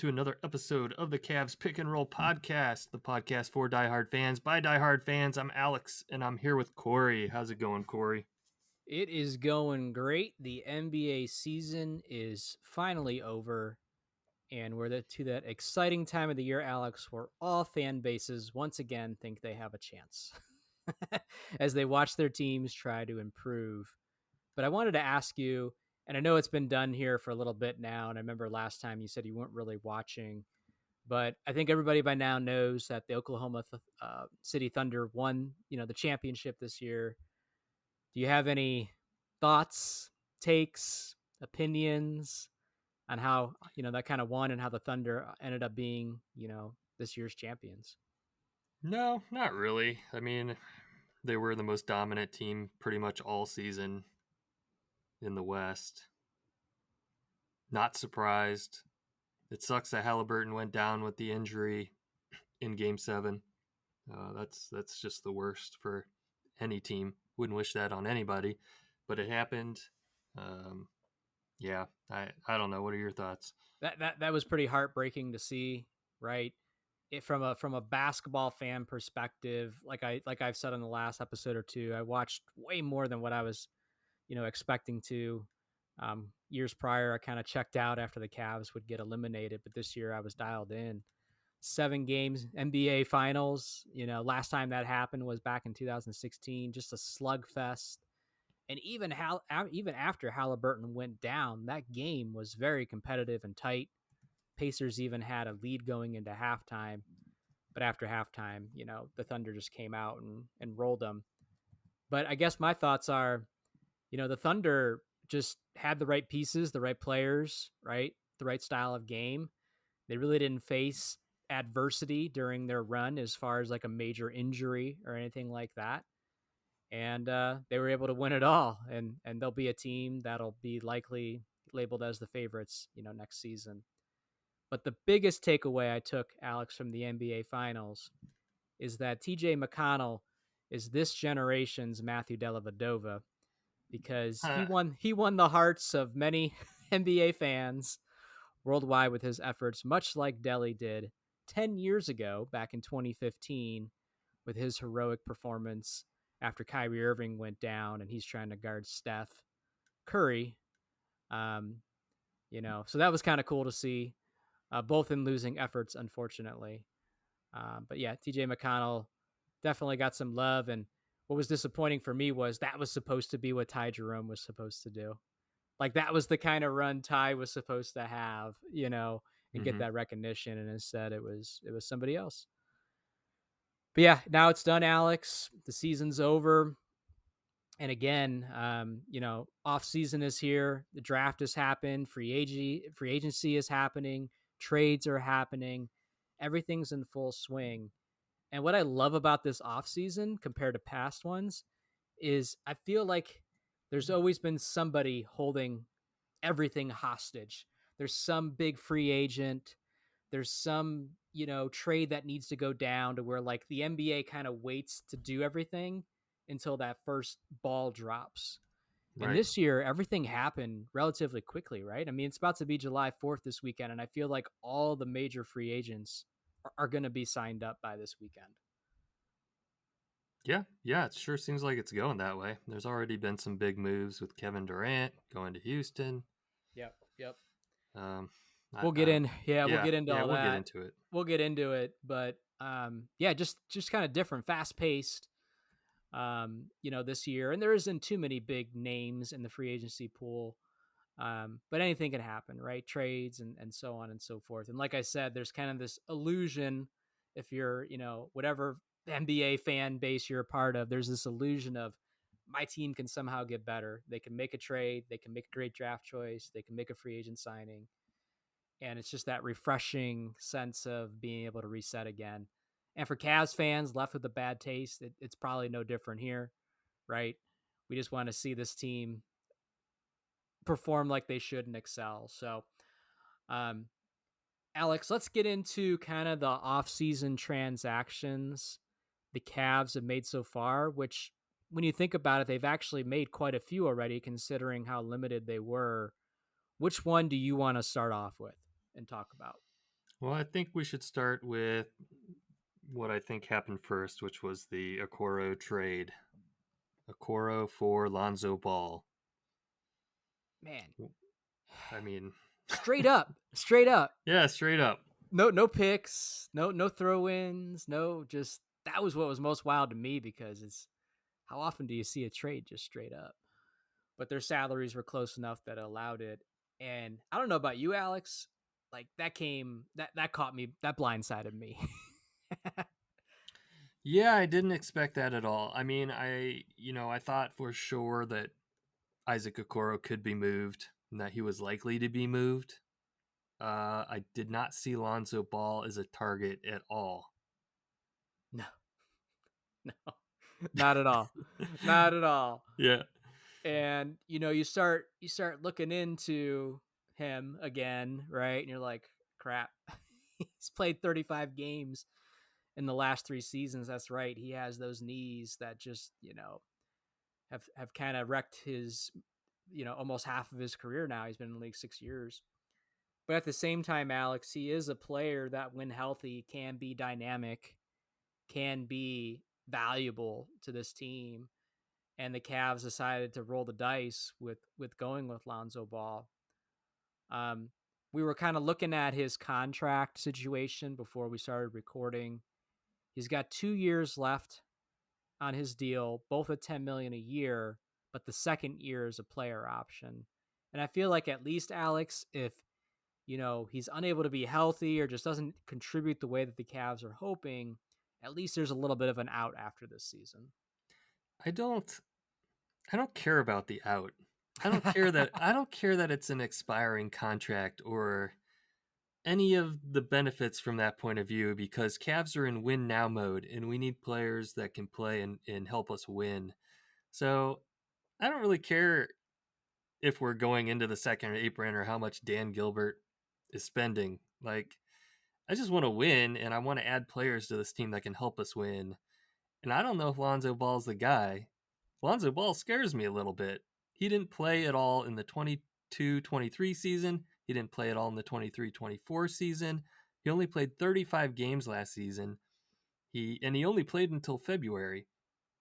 to another episode of the Cavs Pick and Roll Podcast, the podcast for diehard fans by diehard fans. I'm Alex, and I'm here with Corey. How's it going, Corey? It is going great. The NBA season is finally over, and we're to that exciting time of the year, Alex, where all fan bases once again think they have a chance as they watch their teams try to improve. But I wanted to ask you, and I know it's been done here for a little bit now, and I remember last time you said you weren't really watching, but I think everybody by now knows that the Oklahoma City Thunder won, the championship this year. Do you have any thoughts, takes, opinions on how, that kind of won and how the Thunder ended up being, this year's champions? No, not really. I mean, they were the most dominant team pretty much all season in the West. Not surprised. It sucks that Halliburton went down with the injury in Game 7. That's just the worst for any team. Wouldn't wish that on anybody, but it happened. Yeah, I don't know. What are your thoughts? That was pretty heartbreaking to see, right? From a basketball fan perspective, like I've said on the last episode or two, I watched way more than what I was, expecting to. Years prior, I kind of checked out after the Cavs would get eliminated, but this year I was dialed in. 7 games, NBA Finals. Last time that happened was back in 2016. Just a slugfest. And even after Halliburton went down, that game was very competitive and tight. Pacers even had a lead going into halftime, but after halftime, the Thunder just came out and rolled them. But I guess my thoughts are, the Thunder just had the right pieces, the right players, right? The right style of game. They really didn't face adversity during their run as far as like a major injury or anything like that. And they were able to win it all. And they'll be a team that'll be likely labeled as the favorites, next season. But the biggest takeaway I took, Alex, from the NBA Finals is that TJ McConnell is this generation's Matthew Dellavedova because he won the hearts of many NBA fans worldwide with his efforts, much like Delly did 10 years ago, back in 2015, with his heroic performance after Kyrie Irving went down and he's trying to guard Steph Curry. So that was kind of cool to see, both in losing efforts, unfortunately. But yeah, TJ McConnell definitely got some love. And what was disappointing for me was that was supposed to be what Ty Jerome was supposed to do. Like that was the kind of run Ty was supposed to have, and get that recognition. And instead it was somebody else. But yeah, now it's done, Alex. The season's over. And again, off season is here. The draft has happened. Free agency is happening. Trades are happening. Everything's in full swing. And what I love about this off season compared to past ones is I feel like there's always been somebody holding everything hostage. There's some big free agent. There's some, trade that needs to go down to where like the NBA kind of waits to do everything until that first ball drops. Right. And this year, everything happened relatively quickly, right? I mean, it's about to be July 4th this weekend, and I feel like all the major free agents are going to be signed up by this weekend. Yeah, it sure seems like it's going that way. There's already been some big moves with Kevin Durant going to Houston. Yep. We'll get into all we'll that. get into it. We'll get into it, but just kind of different, fast paced. This year, and there isn't too many big names in the free agency pool, but anything can happen, right? Trades and so on and so forth. And like I said, there's kind of this illusion, if you're, whatever NBA fan base you're a part of, there's this illusion of my team can somehow get better. They can make a trade, they can make a great draft choice, they can make a free agent signing. And it's just that refreshing sense of being able to reset again. And for Cavs fans left with a bad taste, it's probably no different here, right? We just want to see this team perform like they should and excel. So, Alex, let's get into kind of the off-season transactions the Cavs have made so far, which when you think about it, they've actually made quite a few already, considering how limited they were. Which one do you want to start off with and talk about? Well, I think we should start with what I think happened first, which was the Okoro trade. Okoro for Lonzo Ball. Man, I mean, straight up. yeah, straight up. No picks, no throw-ins, no just that was what was most wild to me because it's how often do you see a trade just straight up? But their salaries were close enough that it allowed it. And I don't know about you, Alex. Like that caught me, that blindsided me. Yeah, I didn't expect that at all. I mean, I thought for sure that Isaac Okoro could be moved and that he was likely to be moved. I did not see Lonzo Ball as a target at all. No, no, not at all, not at all. Yeah. And you start looking into him again, right? And you're like, crap, he's played 35 games in the last 3 seasons. That's right. He has those knees that just, have kind of wrecked his, almost half of his career now. He's been in the league 6 years. But at the same time, Alex, he is a player that, when healthy, can be dynamic, can be valuable to this team. And the Cavs decided to roll the dice with going with Lonzo Ball. Um, we were kind of looking at his contract situation before we started recording. He's got 2 years left on his deal, both at 10 million a year, but the second year is a player option. And I feel like, at least, Alex, if he's unable to be healthy or just doesn't contribute the way that the Cavs are hoping, at least there's a little bit of an out after this season. I don't I don't care about the out. I don't care that it's an expiring contract or any of the benefits from that point of view, because Cavs are in win now mode and we need players that can play and help us win. So I don't really care if we're going into the second apron or how much Dan Gilbert is spending. Like, I just want to win and I want to add players to this team that can help us win. And I don't know if Lonzo Ball's the guy. Lonzo Ball scares me a little bit. He didn't play at all in the 22-23 season. He didn't play at all in the 23-24 season. He only played 35 games last season. He only played until February.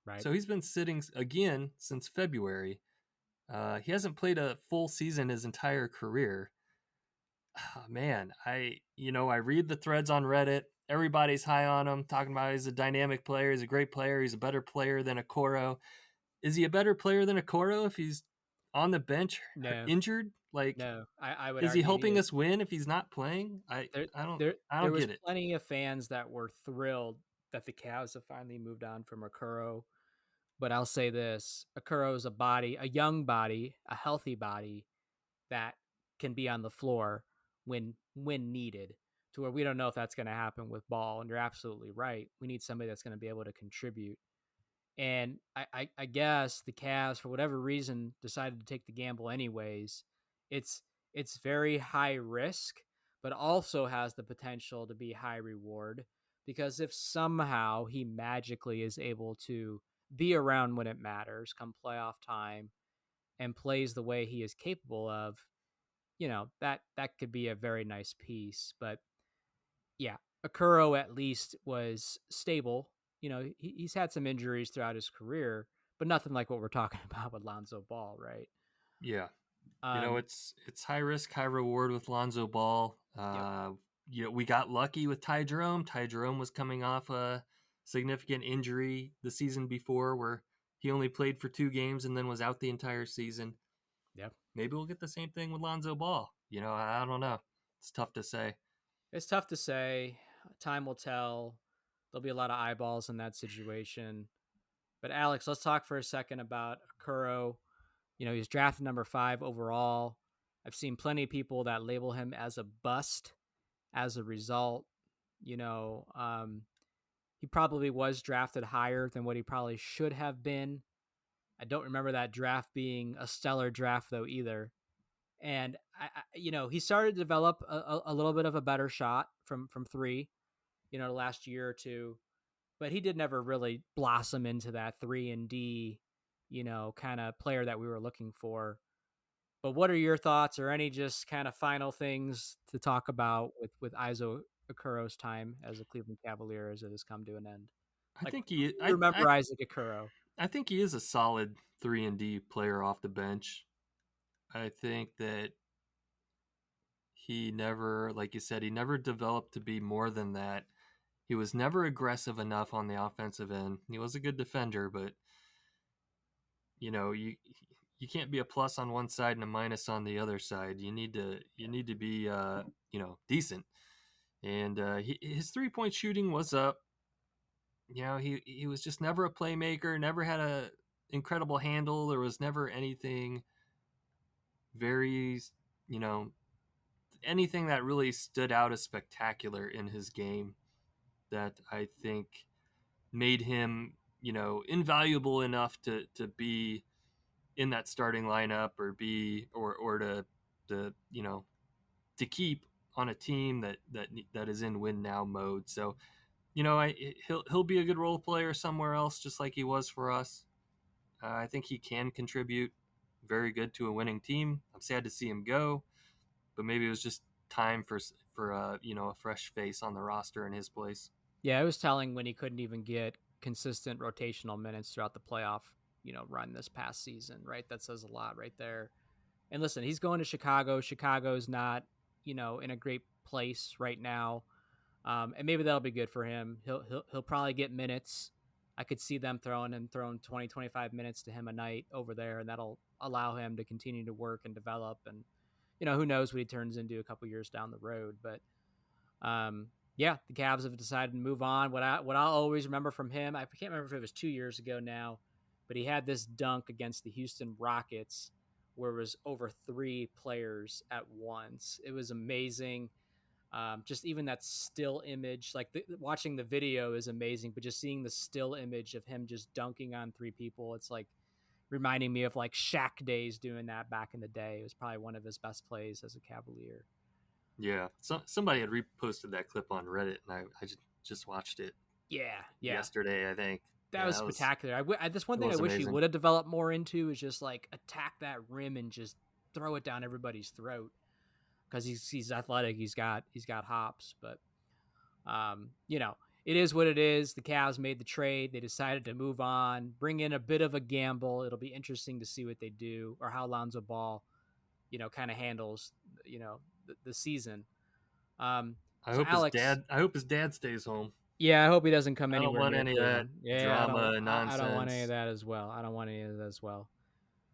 Right. So he's been sitting again since February. He hasn't played a full season his entire career. Oh, man, I read the threads on Reddit. Everybody's high on him, talking about he's a dynamic player, he's a great player, he's a better player than Okoro. Is he a better player than Okoro if he's on the bench No, injured? Like, no, I would is he argue he helping is. us win if he's not playing? There, I there don't was get it. plenty of fans that were thrilled that the Cavs have finally moved on from Okoro. But I'll say this: Okoro is a young body, a healthy body that can be on the floor when needed. To where we don't know if that's going to happen with Ball. And you're absolutely right. We need somebody that's going to be able to contribute. And I guess the Cavs, for whatever reason, decided to take the gamble anyways. It's it's very high risk, but also has the potential to be high reward, because if somehow he magically is able to be around when it matters come playoff time and plays the way he is capable of, that could be a very nice piece. But yeah, Okuro at least was stable. He's had some injuries throughout his career, but nothing like what we're talking about with Lonzo Ball, right? Yeah, Um, it's high risk, high reward with Lonzo Ball. yep, We got lucky with Ty Jerome. Ty Jerome was coming off a significant injury the season before, where he only played for 2 games and then was out the entire season. yep. Maybe we'll get the same thing with Lonzo Ball. I don't know. It's tough to say. It's tough to say. Time will tell. There'll be a lot of eyeballs in that situation. But Alex, let's talk for a second about Okuro. He's drafted number 5 overall. I've seen plenty of people that label him as a bust as a result. You know, um, he probably was drafted higher than what he probably should have been. I don't remember that draft being a stellar draft though either. And he started to develop a little bit of a better shot from three, the last year or two, but he did never really blossom into that 3 and D, kind of player that we were looking for. But what are your thoughts, or any just kind of final things to talk about with Okoro's time as a Cleveland Cavalier as it has come to an end? I Like, think he you remember Isaac Okoro? I think he is a solid 3 and D player off the bench. I think that he never, like you said, he never developed to be more than that. He was never aggressive enough on the offensive end. He was a good defender, but you know, you can't be a plus on one side and a minus on the other side. You need to be decent. And his 3 point shooting was up. You know, he was just never a playmaker. Never had a incredible handle. There was never anything very you know anything that really stood out as spectacular in his game that I think made him invaluable enough to be in that starting lineup or be or to to keep on a team that is in win now mode. So he'll be a good role player somewhere else, just like he was for us. I think he can contribute very good to a winning team. I'm sad to see him go, but maybe it was just time for a fresh face on the roster in his place. Yeah, it was telling when he couldn't even get consistent rotational minutes throughout the playoff, run this past season, right? That says a lot right there. And listen, he's going to Chicago. Chicago's not, in a great place right now. And maybe that'll be good for him. He'll probably get minutes. I could see them throwing 20, 25 minutes to him a night over there, and that'll allow him to continue to work and develop. And, who knows what he turns into a couple years down the road. But um, yeah, the Cavs have decided to move on. I'll always remember from him, I can't remember if it was 2 years ago now, but he had this dunk against the Houston Rockets where it was over three players at once. It was amazing. Just even that still image, like watching the video is amazing, but just seeing the still image of him just dunking on three people, it's like reminding me of like Shaq days doing that back in the day. It was probably one of his best plays as a Cavalier. Yeah, somebody had reposted that clip on Reddit, and I just watched it Yeah, yeah, yesterday. I think. that Yeah, was spectacular. That's one it thing I was wish he amazing. would have developed more into is just like attack that rim and just throw it down everybody's throat because he's athletic. He's got hops, but um, you know, it is what it is. The Cavs made the trade. They decided to move on, bring in a bit of a gamble. It'll be interesting to see what they do or how Lonzo Ball, kind of handles, the season. Um, so Alex, I hope his dad stays home. yeah, I hope he doesn't come I don't anywhere want near any of that Cleveland. Yeah, drama I don't want any of nonsense. that as well. I don't want any of that as well.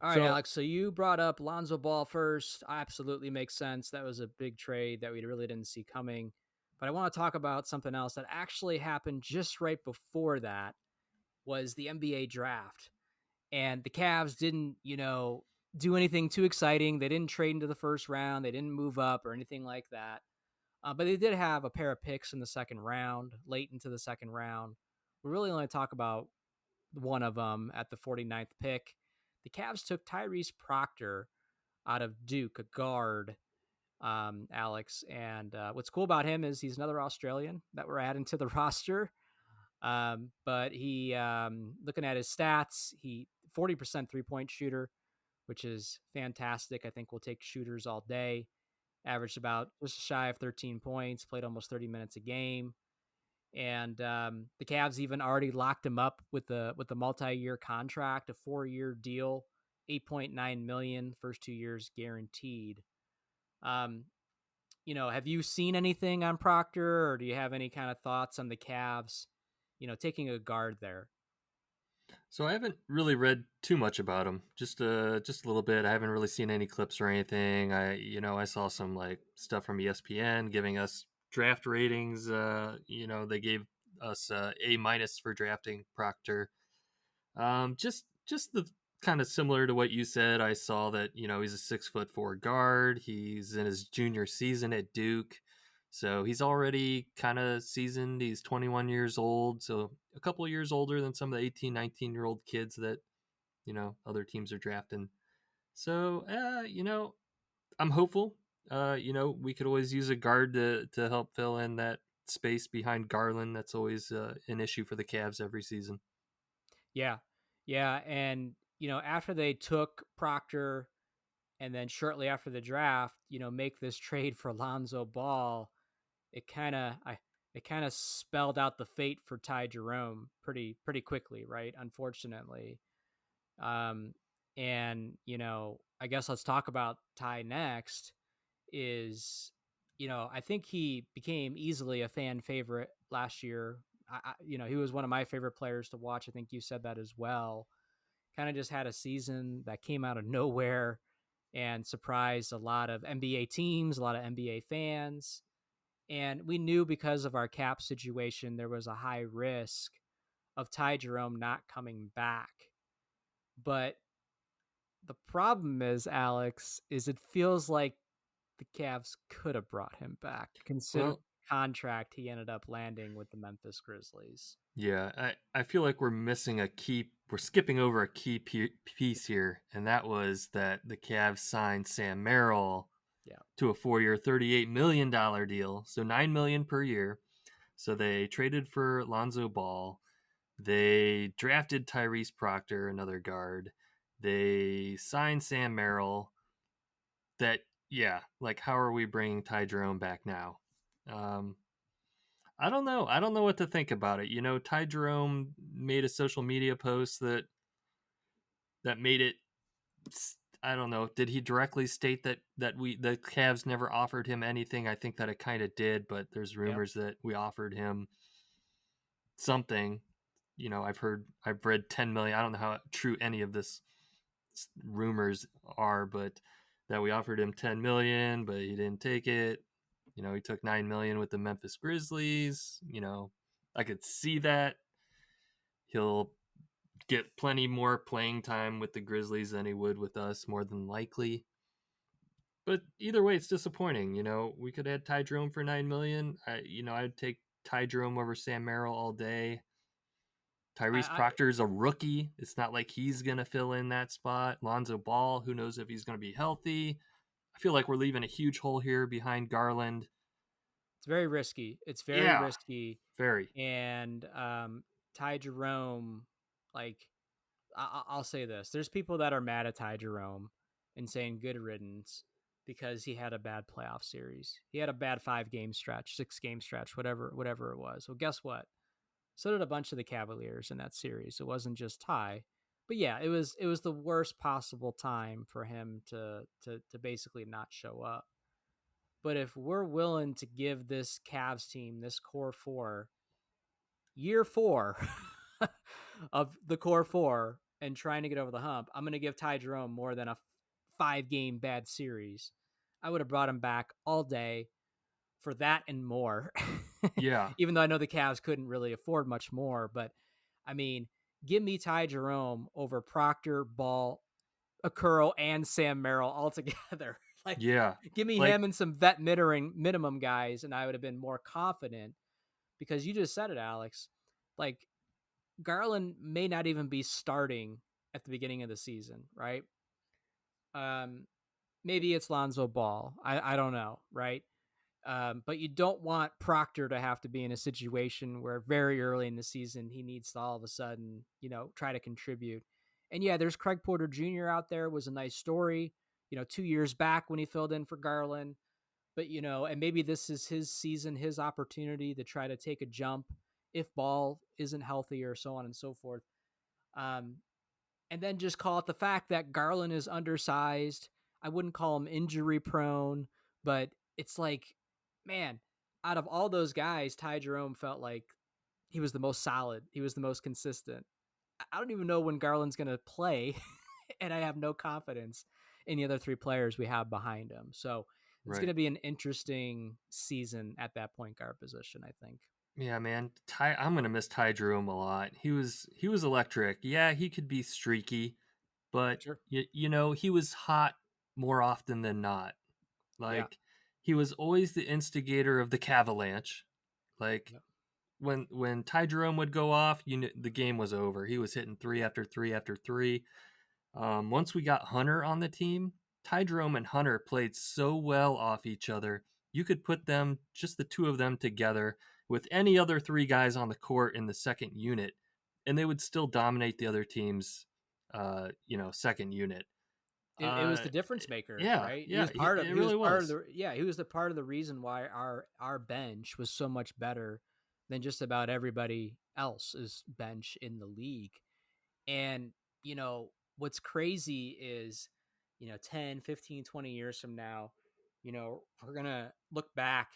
All right, So Alex. So you brought up Lonzo Ball first. Absolutely makes sense. That was a big trade that we really didn't see coming. But I want to talk about something else that actually happened just right before that was the NBA draft. And the Cavs didn't, do anything too exciting. They didn't trade into the first round. They didn't move up or anything like that. But they did have a pair of picks in the second round, late into the second round. We really only talk about one of them at the 49th pick. The Cavs took Tyrese Proctor out of Duke, a guard, Alex. And what's cool about him is he's another Australian that we're adding to the roster. But he, looking at his stats, he 40% 3-point shooter, which is fantastic. I think we'll take shooters all day. Averaged about just shy of 13 points, played almost 30 minutes a game. And the Cavs even already locked him up with the multi-year contract, a 4-year deal, 8.9 million, first 2 years guaranteed. Um, have you seen anything on Proctor, or do you have any kind of thoughts on the Cavs, taking a guard there? I haven't really read too much about him. Just a little bit. I haven't really seen any clips or anything. I saw some like stuff from ESPN giving us draft ratings. They gave us A- for drafting Proctor. Just the kind of similar to what you said. I saw that he's a 6'4" guard. He's in his junior season at Duke, so he's already kind of seasoned. He's 21 years old, so a couple of years older than some of the 18, 19-year-old kids that other teams are drafting. So I'm hopeful. We could always use a guard to help fill in that space behind Garland. That's always an issue for the Cavs every season. Yeah. Yeah. And, after they took Proctor and then shortly after the draft, make this trade for Lonzo Ball, it kind of I it kind of spelled out the fate for Ty Jerome pretty quickly, right? Unfortunately. Um, and I guess let's talk about Ty next. Is I think he became easily a fan favorite last year. He was one of my favorite players to watch. I think you said that as well. Kind of just had a season that came out of nowhere and surprised a lot of NBA teams, a lot of NBA fans. And we knew because of our cap situation, there was a high risk of Ty Jerome not coming back. But the problem is, Alex, is it feels like the Cavs could have brought him back, considering Well, the contract he ended up landing with the Memphis Grizzlies. yeah, I feel like we're skipping over a key piece here, and that was that the Cavs signed Sam Merrill Yeah. to a 4-year, $38 million deal, so $9 million per year. So they traded for Lonzo Ball. They drafted Tyrese Proctor, another guard. They signed Sam Merrill. That, yeah, like how are we bringing Ty Jerome back now? Um, I don't know. I don't know what to think about it. Ty Jerome made a social media post that made it. I don't know. Did he directly state that the Cavs never offered him anything? I think that it kind of did, but there's Yep. rumors that we offered him something. I've read 10 million. I don't know how true any of this rumors are, but that we offered him 10 million, but he didn't take it. He took 9 million with the Memphis Grizzlies. I could see that he'll get plenty more playing time with the Grizzlies than he would with us, more than likely. But either way, it's disappointing. We could add Ty Jerome for 9 million. I'd take Ty Jerome over Sam Merrill all day. Tyrese I Proctor is a rookie. It's not like he's going to fill in that spot. Lonzo Ball, who knows if he's going to be healthy. I feel like we're leaving a huge hole here behind Garland. It's very risky. It's very Yeah, risky. very. And Ty Jerome, like, I'll say this: there's people that are mad at Ty Jerome and saying good riddance because he had a bad playoff series. He had a bad 5-game stretch, 6-game stretch, whatever it was. Well, guess what? So did a bunch of the Cavaliers in that series. It wasn't just Ty. But yeah, it was the worst possible time for him to basically not show up. But if we're willing to give this Cavs team, this core four, year 4 of the core 4 and trying to get over the hump, I'm going to give Ty Jerome more than a 5-game bad series. I would have brought him back all day for that and more. Yeah, Even though I know the Cavs couldn't really afford much more, but I mean, give me Ty Jerome over Proctor, Ball, Okoro, and Sam Merrill all together. Like, yeah. give me Like, him and some vet minimum guys, and I would have been more confident because you just said it, Alex. Like, Garland may not even be starting at the beginning of the season, right? Um, Maybe it's Lonzo Ball. I don't know, right? But you don't want Proctor to have to be in a situation where very early in the season he needs to all of a sudden, try to contribute. And yeah, there's Craig Porter Jr. out there, was a nice story, 2 years back when he filled in for Garland. But and maybe this is his season, his opportunity to try to take a jump if Ball isn't healthy or so on and so forth. Um, and then just call it the fact that Garland is undersized. I wouldn't call him injury prone, but it's like, man, out of all those guys, Ty Jerome felt like he was the most solid. He was the most consistent. I don't even know when Garland's going to play, and I have no confidence in the other 3 players we have behind him. So it's going right. to be an interesting season at that point guard position, I think. Yeah, man. I'm gonna miss Ty Jerome a lot. He was electric. Yeah, he could be streaky, but Sure. he was hot more often than not. Yeah. Like, he was always the instigator of the Cavalanche. Like, Yep. when Ty Jerome would go off, the game was over. He was hitting three after three after three. Once we got Hunter on the team, Ty Jerome and Hunter played so well off each other. You could put them, just the two of them together, with any other 3 guys on the court in the second unit, and they would still dominate the other team's, second unit. It was the difference maker, Yeah, right? He yeah, was part of it really was. he was the part of the reason why our bench was so much better than just about everybody else's bench in the league. And, what's crazy is, 10, 15, 20 years from now, we're going to look back,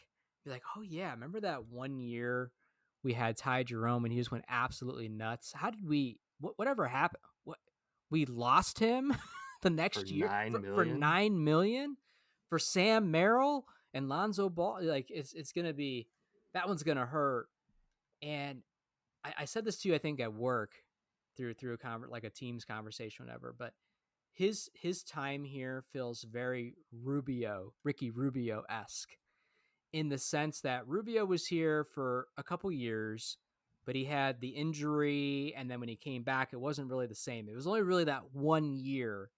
be like, oh, yeah, remember that one year we had Ty Jerome and he just went absolutely nuts? How did whatever happened? We lost him the For next year nine for million. 9 million for Sam Merrill and Lonzo Ball. Like, it's going to be, that one's going to hurt. And I said this to you, I think at work through like a team's conversation, whatever. But his time here feels very Ricky Rubio esque, in the sense that Rubio was here for a couple years, but he had the injury, and then when he came back, it wasn't really the same. It was only really that one year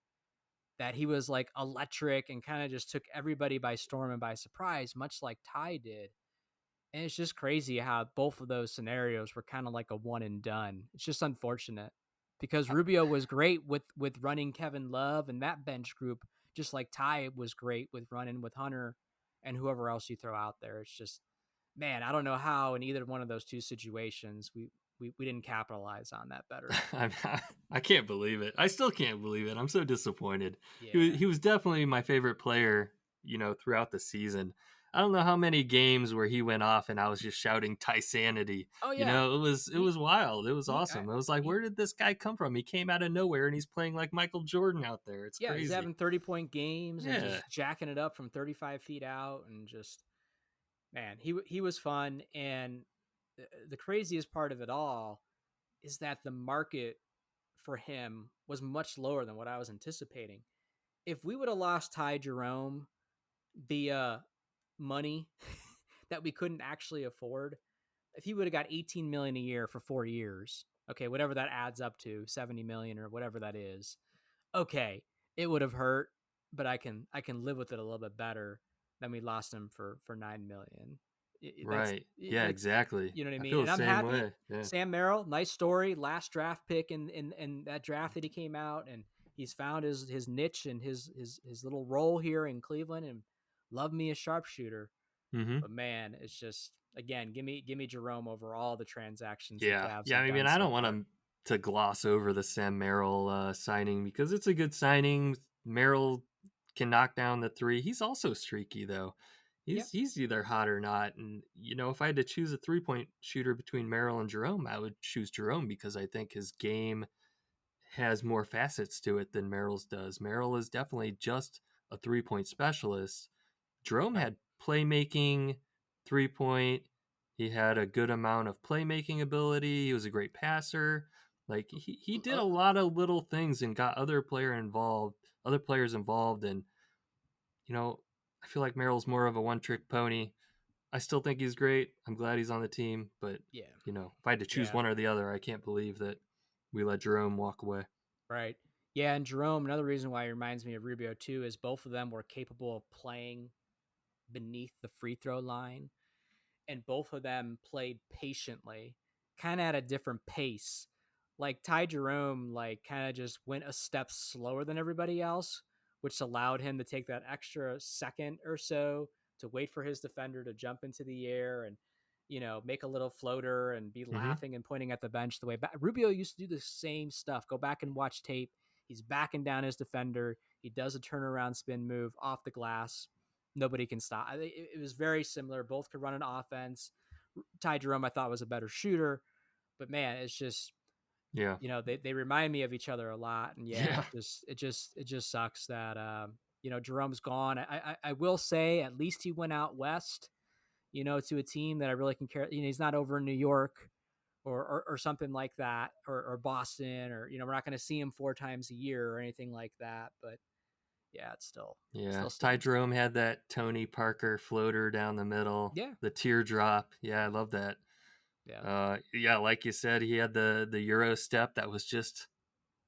that he was like electric and kind of just took everybody by storm and by surprise, much like Ty did. And it's just crazy how both of those scenarios were kind of like a one and done. It's just unfortunate because Rubio was great with running Kevin Love and that bench group, just like Ty was great with running with Hunter and whoever else you throw out there. It's just, man, I don't know how in either one of those two situations we didn't capitalize on that better. I can't believe it. I still can't believe it. I'm so disappointed. Yeah. He was definitely my favorite player, throughout the season. I don't know how many games where he went off and I was just shouting Tysanity. Oh yeah. It He was wild. It was he awesome. It was like, he where did this guy come from? He came out of nowhere and he's playing like Michael Jordan out there. It's yeah, he's crazy. having 30-point games and Yeah. just jacking it up from 35 feet out, and just, man, he was fun. And the craziest part of it all is that the market for him was much lower than what I was anticipating. If we would have lost Ty Jerome via money that we couldn't actually afford, if he would have got 18 million a year for 4 years, okay, whatever that adds up to, 70 million or whatever that is, okay, it would have hurt, but I can live with it a little bit better than we lost him for 9 million. That's Right. Yeah, exactly. you know what I I mean. feel the And I'm same happy. way. Yeah. Sam Merrill, nice story. Last draft pick in that draft that he came out, and he's found his niche and his little role here in Cleveland, and love me a sharpshooter. Mm-hmm. But man, it's just, again, give me Jerome over all the transactions the Yeah, Cavs yeah. have I mean, done I so don't want far. to gloss over the Sam Merrill signing because it's a good signing. Merrill can knock down the three. He's also streaky though. Yeah, He's either hot or not. And if I had to choose a 3-point shooter between Merrill and Jerome, I would choose Jerome because I think his game has more facets to it than Merrill's does. Merrill is definitely just a 3-point specialist. Jerome right. had playmaking, 3-point. He had a good amount of playmaking ability. He was a great passer. Like he did a lot of little things and got other players involved. And I feel like Merrill's more of a one-trick pony. I still think he's great. I'm glad he's on the team, but Yeah, if I had to choose yeah. one or the other, I can't believe that we let Jerome walk away. Right. Yeah, and Jerome, another reason why he reminds me of Rubio too is both of them were capable of playing beneath the free throw line, and both of them played patiently, kind of at a different pace. Like Ty Jerome, like kind of just went a step slower than everybody else, which allowed him to take that extra second or so to wait for his defender to jump into the air and, make a little floater and be Mm-hmm. laughing and pointing at the bench the way back. Rubio used to do the same stuff. Go back and watch tape. He's backing down his defender. He does a turnaround spin move off the glass. Nobody can stop. It was very similar. Both could run an offense. Ty Jerome, I thought, was a better shooter, but man, it's just, Yeah. they remind me of each other a lot. And yeah, Yeah. it just sucks that Jerome's gone. I will say at least he went out west, to a team that I really can care. He's not over in New York or something like that, or Boston, or we're not going to see him 4 times a year or anything like that. But yeah, it Yeah, still Ty stings. Jerome had that Tony Parker floater down the middle, Yeah, the teardrop. Yeah, I love that. yeah. Yeah, like you said, he had the Euro step that was just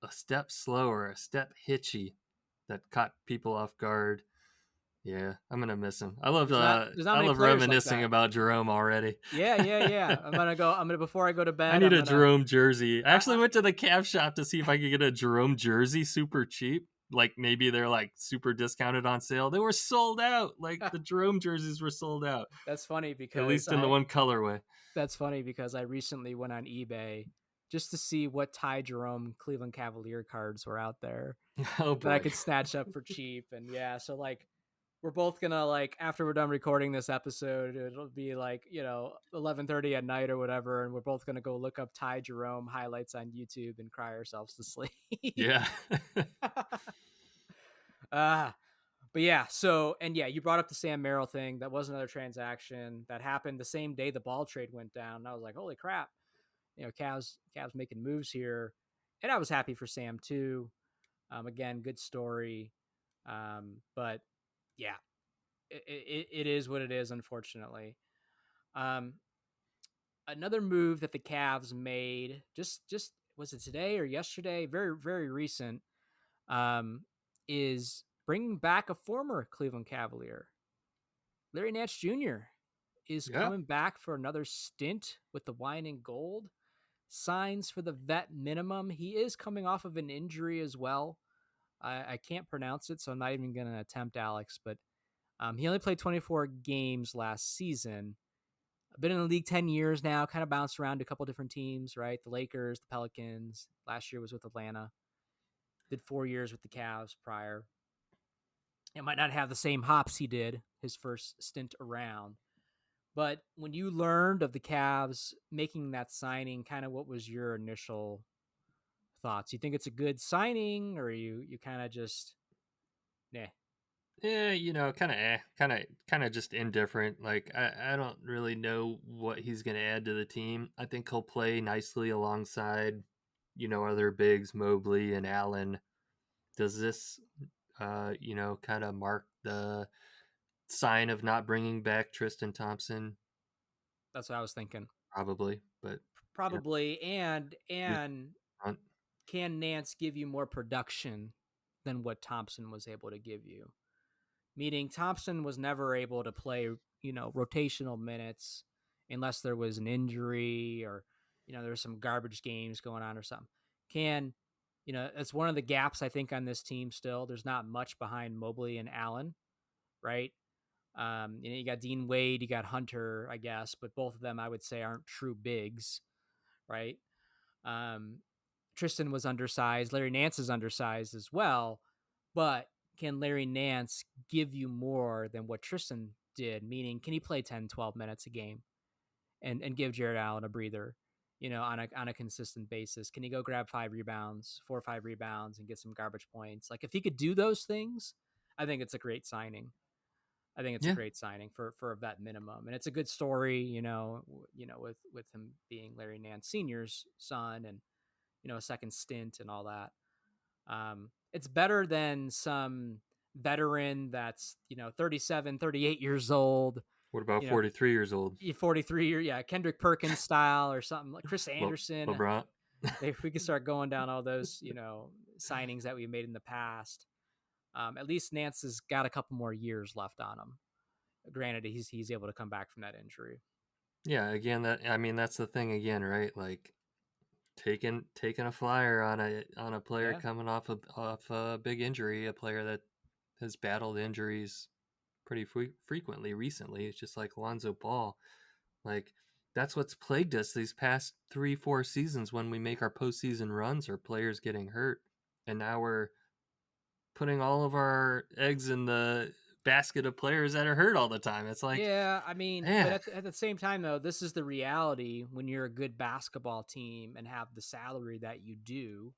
a step slower, a step hitchy, that caught people off guard. Yeah, I'm gonna miss him. There's not I many love players like reminiscing that. about Jerome already. Yeah, yeah, yeah. Before I go to I bed, need I'm a gonna. Jerome jersey. I I, actually I, went to the Cavs shop to see if I could get a Jerome jersey super cheap. like maybe they're like super discounted on sale. They were sold out. Like the Jerome jerseys were sold out, That's funny at because least in the one colorway. I recently went on eBay just to see what Ty Jerome Cleveland Cavalier cards were out there Oh that I boy. could snatch up for cheap. And yeah, so like we're both gonna like after we're done recording this episode, it'll be like 11:30 at night or whatever, and we're both gonna go look up Ty Jerome highlights on YouTube and cry ourselves to sleep. Yeah. Ah, but yeah. So and yeah, you brought up the Sam Merrill thing. That was another transaction that happened the same day the ball trade went down. And I was like, holy crap! Cavs making moves here, and I was happy for Sam too. Again, good story, but yeah, it is what it is, unfortunately. Um, Another move that the Cavs made just was it today or yesterday? Very very recent. Um, is bringing back a former Cleveland Cavalier, Larry Nance Jr. is Yeah. coming back for another stint with the Wine and Gold. Signs for the vet minimum. He is coming off of an injury as well. I can't pronounce it, so I'm not even going to attempt, Alex. But he only played 24 games last season. I've been in the league 10 years now, kind of bounced around to a couple different teams, right? The Lakers, the Pelicans. Last year was with Atlanta. Did 4 years with the Cavs prior. It might not have the same hops he did his first stint around. But when you learned of the Cavs making that signing, kind of what was your initial thoughts? You think it's a good signing, or you kind of just nah? Yeah, kind of just indifferent. Like I don't really know what he's going to add to the team. I think he'll play nicely alongside, other bigs, Mobley and Allen. Does this, kind of mark the sign of not bringing back Tristan Thompson? That's what I was thinking. Probably, but you know, Probably, who's and front? can Nance give you more production than what Thompson was able to give you? Meaning Thompson was never able to play, rotational minutes unless there was an injury or, there's some garbage games going on or something. It's one of the gaps I think on this team still. There's not much behind Mobley and Allen, right? You got Dean Wade, you got Hunter, I guess, but both of them I would say aren't true bigs, right? Um, Tristan was undersized. Larry Nance is undersized as well. But can Larry Nance give you more than what Tristan did? Meaning, can he play 10, 12 minutes a game and give Jared Allen a breather, on a consistent basis? Can he go grab 4 or 5 rebounds and get some garbage points? Like, if he could do those things, I think it's a great signing. I think it's a Yeah, great signing for a vet minimum, and it's a good story, with him being Larry Nance Senior's son, and a second stint and all that. It's better than some veteran that's 37, 38 years old, what about you know 43 years old? 43 yeah, Kendrick Perkins style or something like Chris Anderson. LeBron. If we could start going down all those signings that we made in the past, at least Nance has got a couple more years left on him. Granted, he's able to come back from that injury. Yeah, again, that's the thing again, right? Like taking a flyer on a player Yeah, coming off a big injury, a player that has battled injuries pretty frequently recently. It's just like Lonzo Ball. Like that's what's plagued us these past 3-4 seasons when we make our postseason runs or players getting hurt, and now we're putting all of our eggs in the basket of players that are hurt all the time. It's like, yeah. I mean, but man, at the same time, though, this is the reality when you're a good basketball team and have the salary that you do.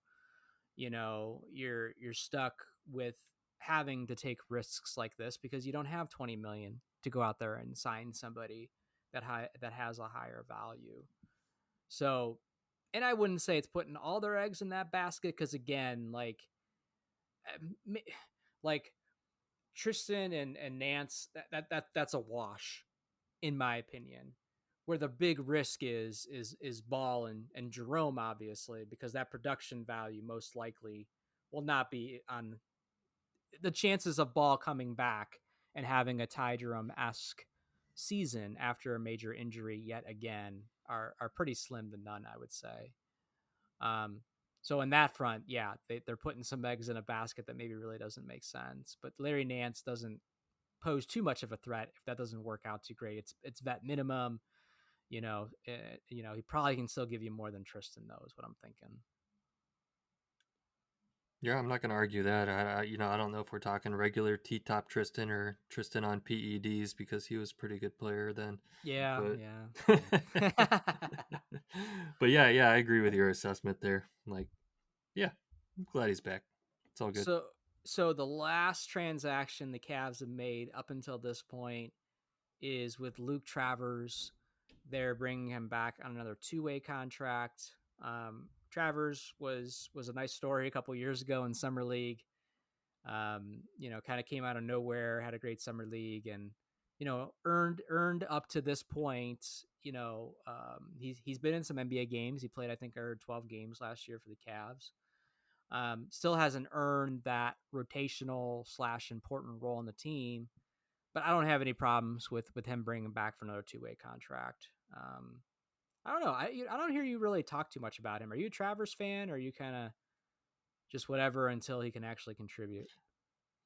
You're stuck with having to take risks like this because you don't have 20 million to go out there and sign somebody that has a higher value. So, and I wouldn't say it's putting all their eggs in that basket because again, like Tristan and Nance, that's a wash in my opinion. Where the big risk is Ball and Jerome, obviously, because that production value most likely will not be on the chances of Ball coming back and having a Ty Jerome esque season after a major injury yet again are pretty slim to none, I would say. Um, So in that front, yeah, they're putting some eggs in a basket that maybe really doesn't make sense. But Larry Nance doesn't pose too much of a threat if that doesn't work out too great. It's vet minimum. He probably can still give you more than Tristan, though, is what I'm thinking. Yeah, I'm not going to argue that. I don't know if we're talking regular T-top Tristan or Tristan on PEDs because he was a pretty good player then. Yeah, But yeah. but yeah, I agree with your assessment there. Like, yeah, I'm glad he's back. It's all good. so so the last transaction the Cavs have made up until this point is with Luke Travers. They're bringing him back on another two-way contract. Travers was a nice story a couple years ago in summer league. Kind of came out of nowhere, had a great summer league, and earned up to this point. He's been in some NBA games. He played, I think, I heard 12 games last year for the Cavs. Still hasn't earned that rotational / important role in the team, but I don't have any problems with him bringing him back for another two-way contract. I don't know. I don't hear you really talk too much about him. Are you a Travers fan, or are you kind of just whatever until he can actually contribute?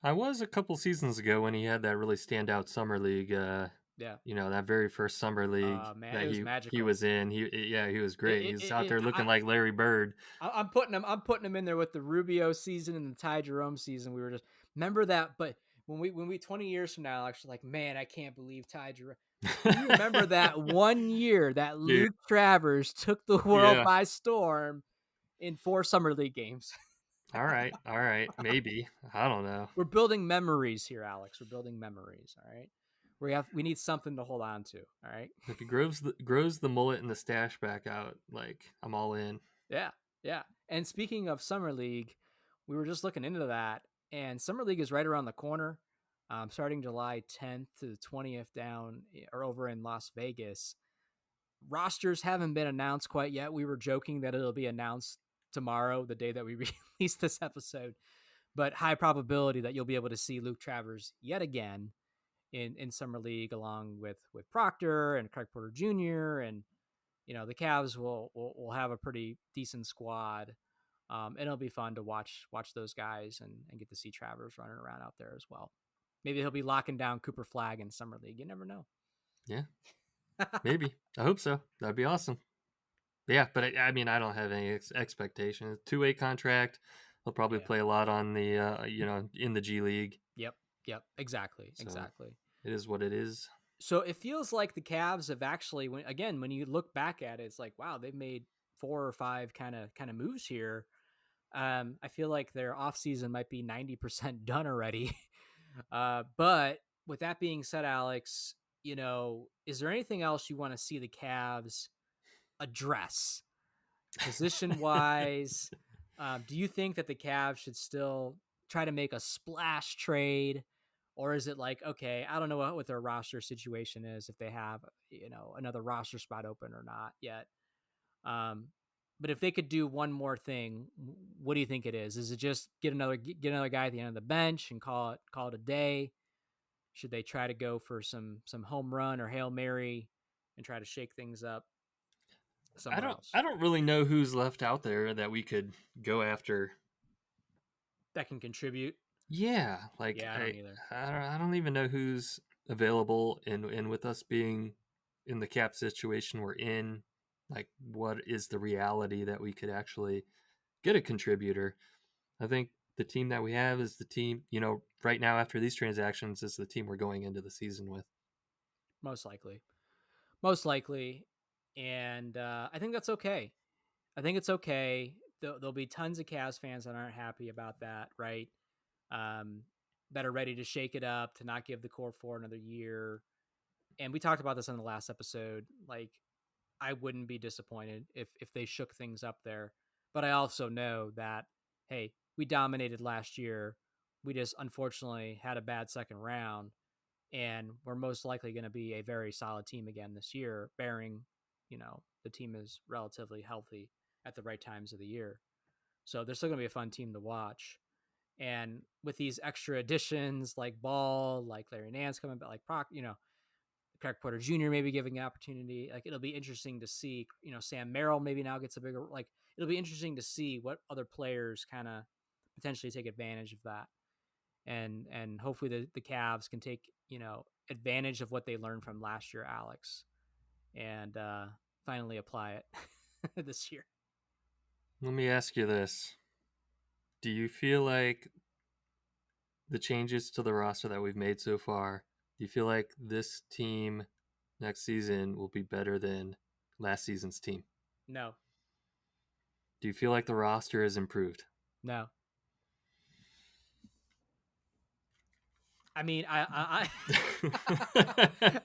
I was a couple seasons ago when he had that really standout summer league. Yeah. That very first summer league Man, that it was he magical. was in. He was great. It, He's it, out it, there looking like Larry Bird. I'm putting him. I'm putting him in there with the Rubio season and the Ty Jerome season. We were just remember that. But when we 20 years from now, actually, like, man, I can't believe Ty Jerome. Do you remember that one year that Dude, Luke Travers took the world yeah. by storm in 4 summer league games? All right, maybe. I don't know. We're building memories here, Alex. We're building memories. All right. We need something to hold on to. All right. If he grows the mullet and the stash back out, like I'm all in. Yeah, yeah. And speaking of summer league, we were just looking into that, and summer league is right around the corner, starting July 10th to the 20th down or over in Las Vegas. Rosters haven't been announced quite yet. We were joking that it'll be announced tomorrow, the day that we release this episode, but high probability that you'll be able to see Luke Travers yet again in summer league, along with Proctor and Craig Porter Jr. and the Cavs will have a pretty decent squad, and it'll be fun to watch those guys and get to see Travers running around out there as well. Maybe he'll be locking down Cooper Flag in summer league. You never know. Yeah, maybe. I hope so. That'd be awesome. Yeah, but I mean, I don't have any expectations. 2-way contract. He'll probably Yeah. play a lot on the in the G League. Yep. Yep. Exactly. So Exactly. it is what it is. So it feels like the Cavs have actually, when you look back at it, it's like, wow, they've made 4 or 5 kind of moves here. I feel like their offseason might be 90% done already. But with that being said, Alex, is there anything else you want to see the Cavs address position wise? Do you think that the Cavs should still try to make a splash trade? Or is it like, okay, I don't know what their roster situation is, if they have, another roster spot open or not yet. Um, but if they could do one more thing, what do you think it is? Is it just get another guy at the end of the bench and call it a day? Should they try to go for some home run or Hail Mary and try to shake things up I somewhere don't else I don't really know who's left out there that we could go after. that can contribute? Yeah, like Yeah, I don't either. I don't even know who's available, and with us being in the cap situation we're in, like what is the reality that we could actually get a contributor? I think the team that we have is the team, right now after these transactions is the team we're going into the season with. Most likely. Most likely. And I think that's okay. I think it's okay. There'll be tons of Cavs fans that aren't happy about that, right? Um, that are ready to shake it up, to not give the core four another year. And we talked about this on the last episode. Like, I wouldn't be disappointed if they shook things up there. But I also know that, hey, we dominated last year. We just unfortunately had a bad second round, and we're most likely going to be a very solid team again this year, bearing, the team is relatively healthy at the right times of the year. So they're still going to be a fun team to watch. And with these extra additions like Ball, like Larry Nance coming back, like Proc, Porter Jr. maybe giving an opportunity. Like, it'll be interesting to see, Sam Merrill maybe now gets a bigger, like, it'll be interesting to see what other players kind of potentially take advantage of that. And hopefully the Cavs can take, advantage of what they learned from last year, Alex, and finally apply it this year. Let me ask you this. Do you feel like the changes to the roster that we've made so far, do you feel like this team next season will be better than last season's team? No. Do you feel like the roster has improved? No. I mean, I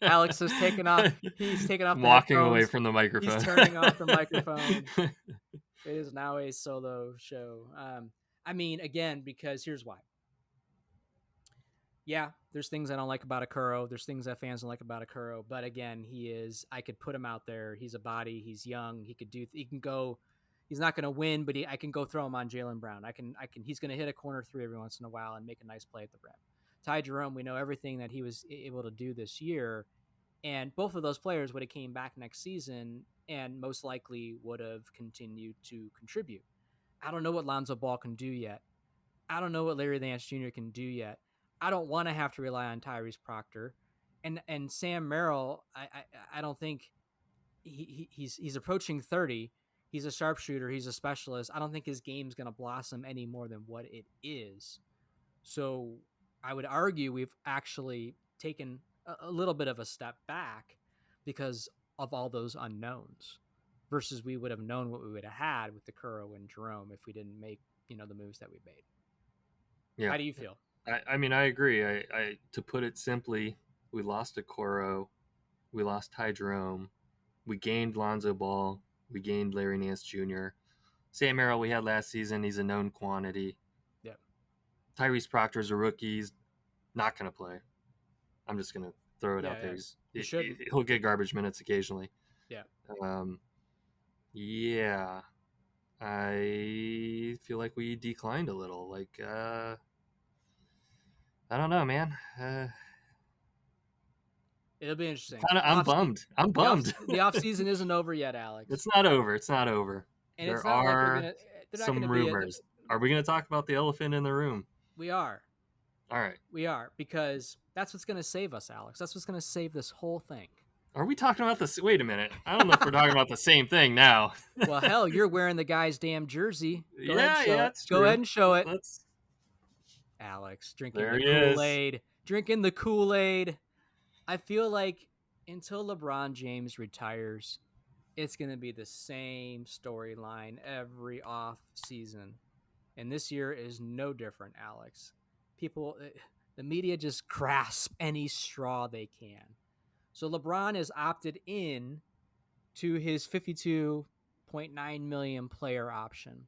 Alex has taken off. He's taken off the walking headphones. away from the microphone. He's turning off the microphone. It is now a solo show. I mean, again, because here's why. Yeah, there's things I don't like about Okoro. There's things that fans don't like about Okoro. But again, I could put him out there. He's a body. He's young. He can go. He's not going to win, but I can go throw him on Jaylen Brown. He's going to hit a corner three every once in a while and make a nice play at the rim. Ty Jerome, we know everything that he was able to do this year. And both of those players would have came back next season and most likely would have continued to contribute. I don't know what Lonzo Ball can do yet. I don't know what Larry Nance Jr. can do yet. I don't want to have to rely on Tyrese Proctor, and Sam Merrill. I don't think he's approaching 30. He's a sharpshooter. He's a specialist. I don't think his game's going to blossom any more than what it is. So I would argue we've actually taken a little bit of a step back because of all those unknowns versus we would have known what we would have had with the Okoro and Jerome if we didn't make, the moves that we made. Yeah. How do you feel? I mean, I agree. I to put it simply, we lost Okoro, we lost Ty Jerome, we gained Lonzo Ball, we gained Larry Nance Jr. Sam Merrill we had last season, he's a known quantity. Yeah. Tyrese Proctor's a rookie, he's not going to play. I'm just going to throw it out there. He'll get garbage minutes occasionally. Yeah. Yeah. I feel like we declined a little. Like, I don't know, man. It'll be interesting. I'm bummed. I'm bummed. The off season isn't over yet, Alex. It's not over. It's not over. And there it's not are like some rumors. Are we going to talk about the elephant in the room? We are. All right. We are, because that's what's going to save us, Alex. That's what's going to save this whole thing. Are we talking about this? Wait a minute. I don't know if we're talking about the same thing now. Well, hell, you're wearing the guy's damn jersey. Go ahead and show it. Alex, drinking the Kool-Aid. Drinking the Kool-Aid. I feel like until LeBron James retires, it's going to be the same storyline every off season. And this year is no different, Alex. The media just grasp any straw they can. So LeBron has opted in to his $52.9 million player option,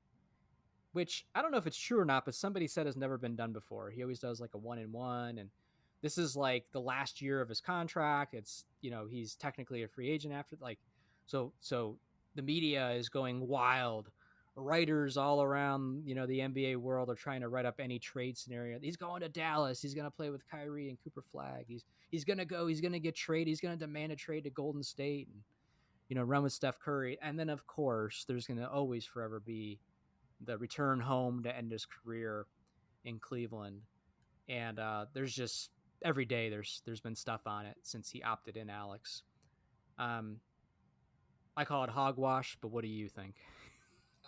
which I don't know if it's true or not, but somebody said has never been done before. He always does like a 1-and-1, and this is like the last year of his contract. It's, he's technically a free agent after, like, so the media is going wild. Writers all around, the NBA world are trying to write up any trade scenario. He's going to Dallas. He's going to play with Kyrie and Cooper Flag. He's going to go. He's going to get traded. He's going to demand a trade to Golden State and, run with Steph Curry. And then, of course, there's going to always forever be the return home to end his career in Cleveland. And there's just every day there's been stuff on it since he opted in, Alex. I call it hogwash, but what do you think?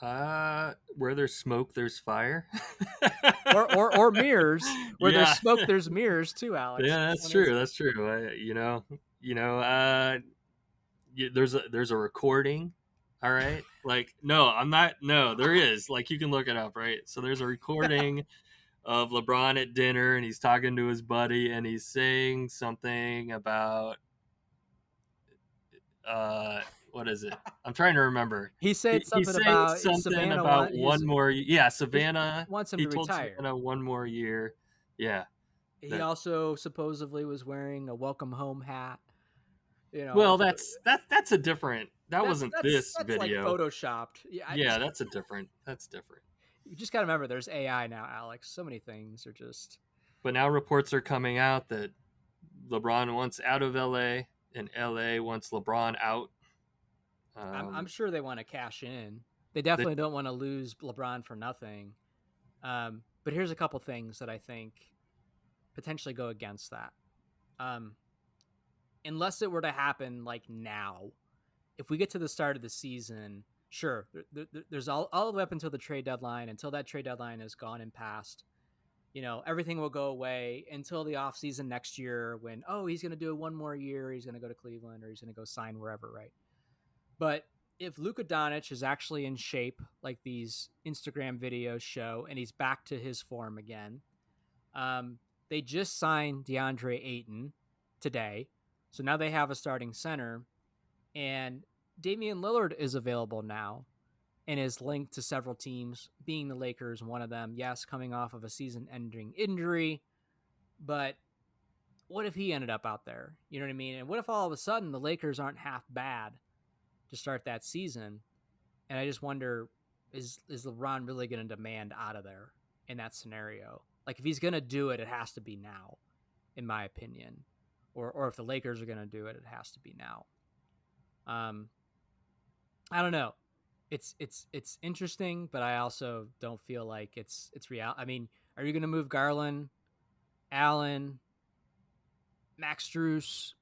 Where there's smoke, there's fire. or mirrors. Where there's smoke, there's mirrors too, Alex. Yeah, that's true. That's true. There's a recording. All right. Like, no, I'm not. No, there is. Like, you can look it up, right? So there's a recording of LeBron at dinner, and he's talking to his buddy, and he's saying something about what is it? I'm trying to remember. He said something about Savannah one more. Yeah, Savannah wants him to retire. Savannah one more year. Yeah. He also supposedly was wearing a welcome home hat. Well, that's a different. That wasn't this video. Like photoshopped. Yeah, that's different. You just got to remember, there's AI now, Alex. So many things are just. But now reports are coming out that LeBron wants out of LA. in LA wants LeBron out. I'm Um, sure they want to cash in. They that definitely don't want to lose LeBron for nothing. But here's a couple things that I think potentially go against that. Um, unless it were to happen like now, if we get to the start of the season, sure, there's all the way up until the trade deadline. Until that trade deadline is gone and passed, everything will go away until the offseason next year when, oh, he's going to do it one more year. He's going to go to Cleveland or he's going to go sign wherever, right? But if Luka Doncic is actually in shape, like these Instagram videos show, and he's back to his form again, they just signed DeAndre Ayton today. So now they have a starting center. And Damian Lillard is available now and is linked to several teams, being the Lakers one of them. Yes, coming off of a season-ending injury, but what if he ended up out there? You know what I mean? And what if all of a sudden the Lakers aren't half bad to start that season? And I just wonder, is LeBron really going to demand out of there in that scenario? Like if he's going to do it, it has to be now, in my opinion. Or if the Lakers are going to do it, it has to be now. I don't know. It's interesting, but I also don't feel like it's real. I mean, are you going to move Garland, Allen, Max Struess,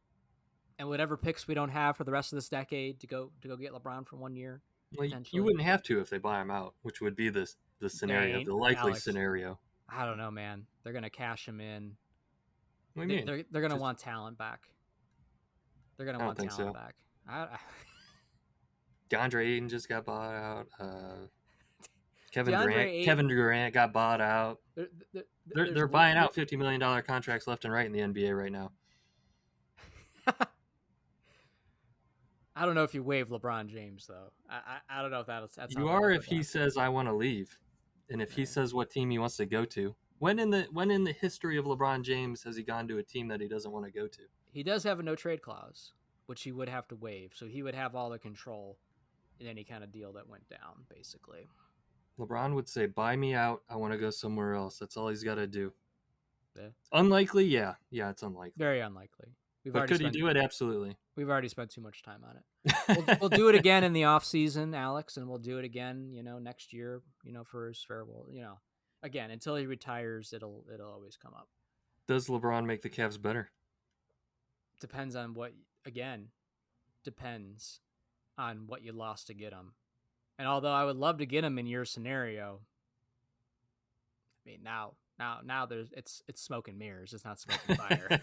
and whatever picks we don't have for the rest of this decade to go get LeBron for 1 year well, you potentially? wouldn't have to if they buy him out, which would be the They scenario, ain't, the likely Alex. scenario. I don't know, man. They're going to cash him in. What do you mean? They're going to Just want talent back. They're going to I don't want think talent so. back. DeAndre Ayton just got bought out. DeAndre Kevin Ayton. Durant got bought out. There, there's They're buying out $50 million contracts left and right in the NBA right now. I don't know if you waive LeBron James though. I don't know if that's how You they'll are go if he about says I want to leave, and if it. he Right. says what team he wants to go to. When in the history of LeBron James has he gone to a team that he doesn't want to go to? He does have a no trade clause, which he would have to waive, so he would have all the control in any kind of deal that went down, basically. LeBron would say, "Buy me out. I want to go somewhere else." That's all he's got to do. Yeah. Unlikely, yeah, it's unlikely. Very unlikely. We've But already could he spent do it? Absolutely. too much time on it. We'll do it again in the off season, Alex, and we'll do it again, next year, for his farewell, again until he retires. It'll always come up. Does LeBron make the Cavs better? Depends on what. Again, depends on what you lost to get him. And although I would love to get him in your scenario, I mean now there's it's smoke and mirrors. It's not smoke and fire.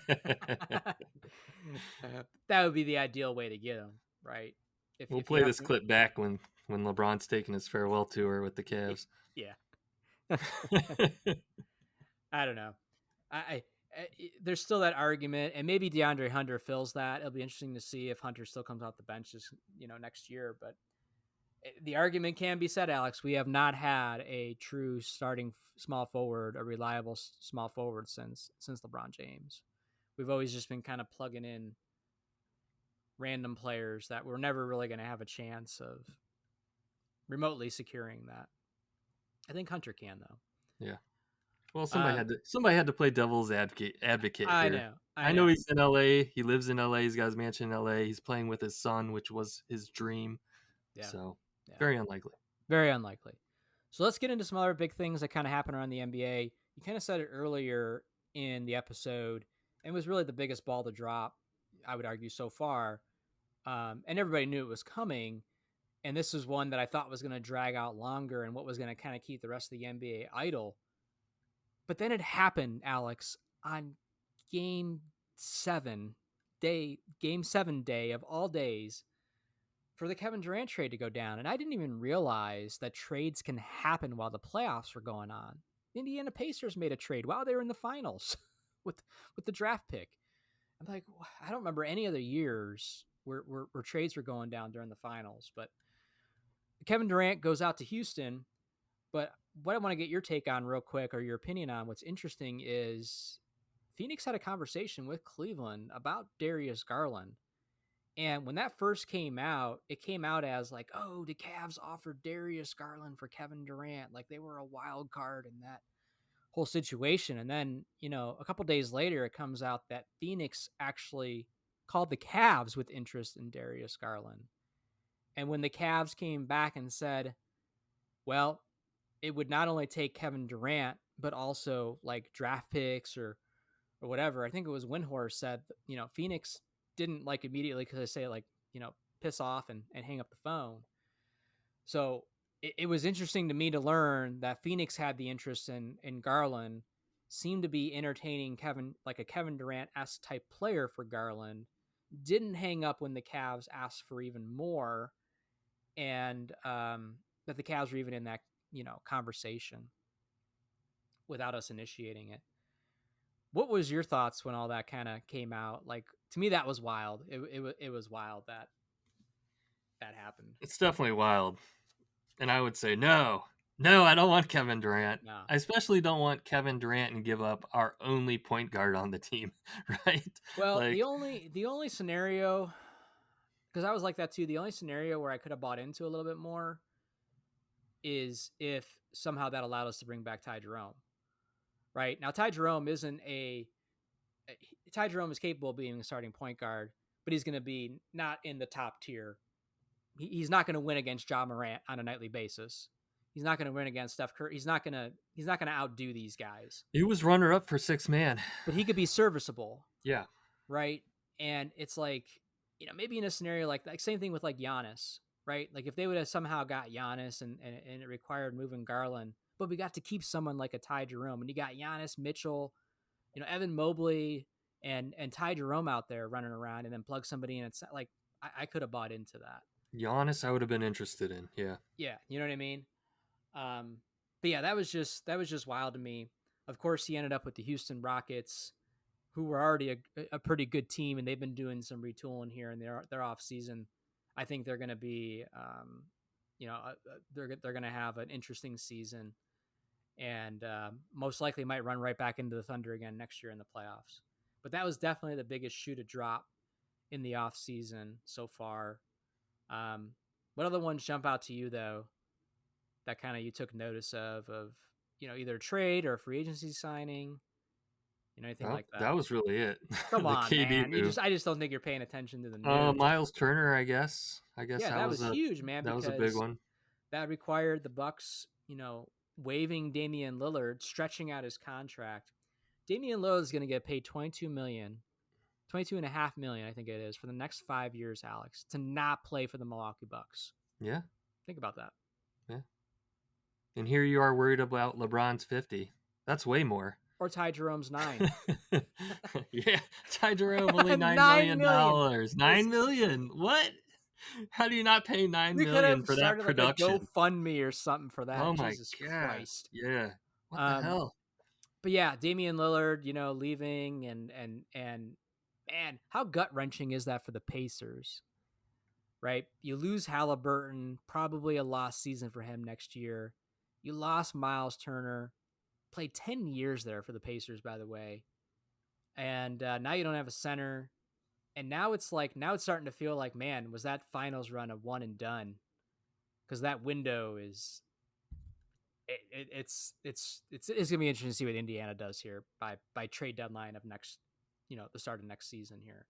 That would be the ideal way to get him, right? We'll If you play have this to, clip back when LeBron's taking his farewell tour with the Cavs. yeah. I don't know. I there's still that argument, and maybe DeAndre Hunter fills that. It'll be interesting to see if Hunter still comes off the bench, next year. But the argument can be said, Alex. We have not had a true starting small forward, a reliable small forward since LeBron James. We've always just been kind of plugging in random players that we're never really going to have a chance of remotely securing that. I think Hunter can though. Yeah. Well, somebody had to play devil's advocate I here. know. I know he's in LA. He lives in LA. He's got his mansion in LA. He's playing with his son, which was his dream. Yeah. So, Yeah. very unlikely. Very unlikely. So let's get into some other big things that kind of happen around the NBA. You kind of said it earlier in the episode, and it was really the biggest ball to drop, I would argue, so far. And everybody knew it was coming. And this is one that I thought was going to drag out longer and what was going to kind of keep the rest of the NBA idle. But then it happened, Alex, on game 7 day of all days for the Kevin Durant trade to go down. And I didn't even realize that trades can happen while the playoffs were going on. The Indiana Pacers made a trade while they were in the finals with the draft pick. I'm like, I don't remember any other years where trades were going down during the finals. But Kevin Durant goes out to Houston. But what I want to get your take on real quick, or your opinion on what's interesting, is Phoenix had a conversation with Cleveland about Darius Garland. And when that first came out, it came out as like, oh, the Cavs offered Darius Garland for Kevin Durant. Like they were a wild card in that whole situation. And then, a couple days later, it comes out that Phoenix actually called the Cavs with interest in Darius Garland. And when the Cavs came back and said, well, it would not only take Kevin Durant, but also like draft picks or whatever. I think it was Windhorst said, Phoenix didn't like immediately because they say like, piss off and hang up the phone. So it was interesting to me to learn that Phoenix had the interest in Garland, seemed to be entertaining a Kevin Durant-esque type player for Garland, didn't hang up when the Cavs asked for even more, and that the Cavs were even in that, conversation without us initiating it. What was your thoughts when all that kind of came out? Like, to me, that was wild. It was wild that happened. It's definitely wild. And I would say, no, I don't want Kevin Durant. No. I especially don't want Kevin Durant and give up our only point guard on the team, right? Well, Like, the only scenario, because I was like that too, the only scenario where I could have bought into a little bit more is if somehow that allowed us to bring back Ty Jerome. Right? Now, Ty Jerome is capable of being a starting point guard, but he's going to be not in the top tier. He's not going to win against Ja Morant on a nightly basis. He's not going to win against Steph Curry. He's not going to outdo these guys. he was runner up for sixth man, but he could be serviceable. Yeah. Right. And it's like, maybe in a scenario like same thing with like Giannis, right? Like if they would have somehow got Giannis and it required moving Garland, but we got to keep someone like a Ty Jerome, and you got Giannis, Mitchell, Evan Mobley and Ty Jerome out there running around, and then plug somebody in. It's like, I could have bought into that. Giannis, I would have been interested in. Yeah. Yeah. You know what I mean? But yeah, that was just wild to me. Of course, he ended up with the Houston Rockets, who were already a pretty good team, and they've been doing some retooling here in their off season. I think they're going to be, they're going to have an interesting season, and most likely might run right back into the Thunder again next year in the playoffs. But that was definitely the biggest shoe to drop in the off season so far. What other ones jump out to you though, that kind of you took notice of either trade or free agency signing, anything like that? That was really it. Come the on, KD man. move. I just don't think you're paying attention to the news. Miles Turner, I guess. Yeah, that was huge, man. That because was a big one. That required the Bucks, waiving Damian Lillard, stretching out his contract. Damian Lillard is going to get paid $22.5 million, I think it is, for the next 5 years, Alex, to not play for the Milwaukee Bucks. Yeah. Think about that. Yeah. And here you are worried about LeBron's 50. That's way more. Or Ty Jerome's 9. Yeah, Ty Jerome only $9 million. $9 million. What? How do you not pay $9 million for that production? Like a GoFundMe or something for that. Oh my Jesus God. Christ. Yeah. What the hell? But yeah, Damian Lillard, leaving and man, how gut-wrenching is that for the Pacers? Right? You lose Halliburton, probably a lost season for him next year. You lost Miles Turner, played 10 years there for the Pacers, by the way. And now you don't have a center. And now it's starting to feel like, man, was that finals run a one and done? Because that window is, it's gonna be interesting to see what Indiana does here by trade deadline of next, the start of next season here,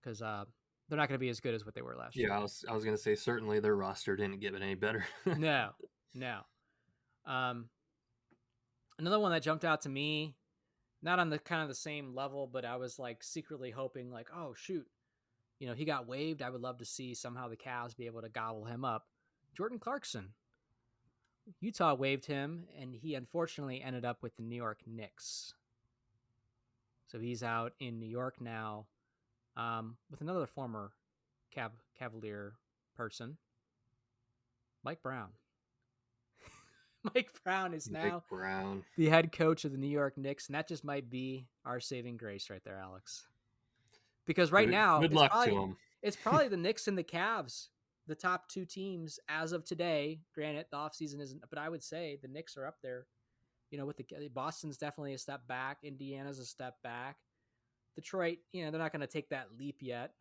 because they're not going to be as good as what they were last year. Yeah, I was going to say certainly their roster didn't get any better. No. Another one that jumped out to me, not on the kind of the same level, but I was like secretly hoping like, oh shoot, he got waived. I would love to see somehow the Cavs be able to gobble him up. Jordan Clarkson. Utah waived him, and he unfortunately ended up with the New York Knicks. So he's out in New York now, with another former Cavalier person, Mike Brown. Mike Brown is now the head coach of the New York Knicks, and that just might be our saving grace right there, Alex. Because now, good luck to him. It's probably the Knicks and the Cavs, the top two teams as of today. Granted, the offseason isn't, but I would say the Knicks are up there. With the Boston's definitely a step back. Indiana's a step back. Detroit, they're not going to take that leap yet.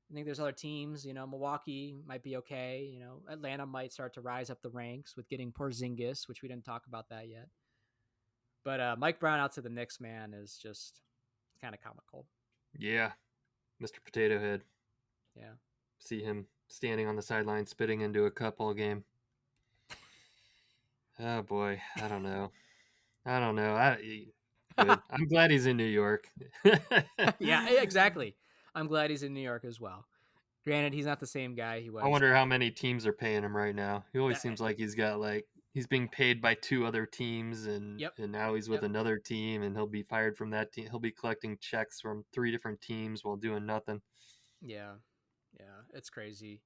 I think there's other teams, Milwaukee might be okay. Atlanta might start to rise up the ranks with getting Porzingis, which we didn't talk about that yet. But Mike Brown out to the Knicks, man, is just kind of comical. Yeah. Mr. Potato Head. Yeah. See him standing on the sideline spitting into a cup all game. Oh boy, I don't know. Good. I'm glad he's in New York. Yeah, exactly. I'm glad he's in New York as well. Granted, he's not the same guy he I was. wonder how many teams are paying him right now. He always seems like he's being paid by 2 other teams, and Yep. now he's with Yep. another team, and he'll be fired from that team. He'll be collecting checks from 3 different teams while doing nothing. Yeah. Yeah. It's crazy.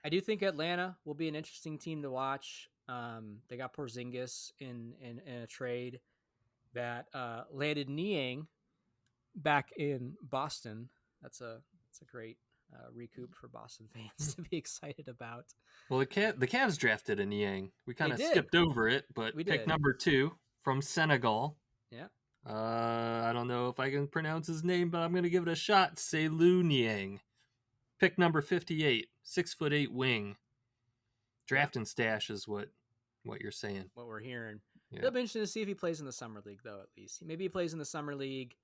I do think Atlanta will be an interesting team to watch. They got Porzingis in a trade that landed Niang back in Boston. That's a great recoup for Boston fans to be excited about. Well, the Cavs drafted a Niang. We They kind of did. skipped over it, but We pick did. number 2 from Senegal. Yeah. I don't know if I can pronounce his name, but I'm going to give it a shot. Selu Niang. Pick number 58, 6'8" wing. Yep. Draft and stash is what you're saying. What we're hearing. Yeah. It'll be interesting to see if he plays in the summer league, though. At least maybe he plays in the summer league,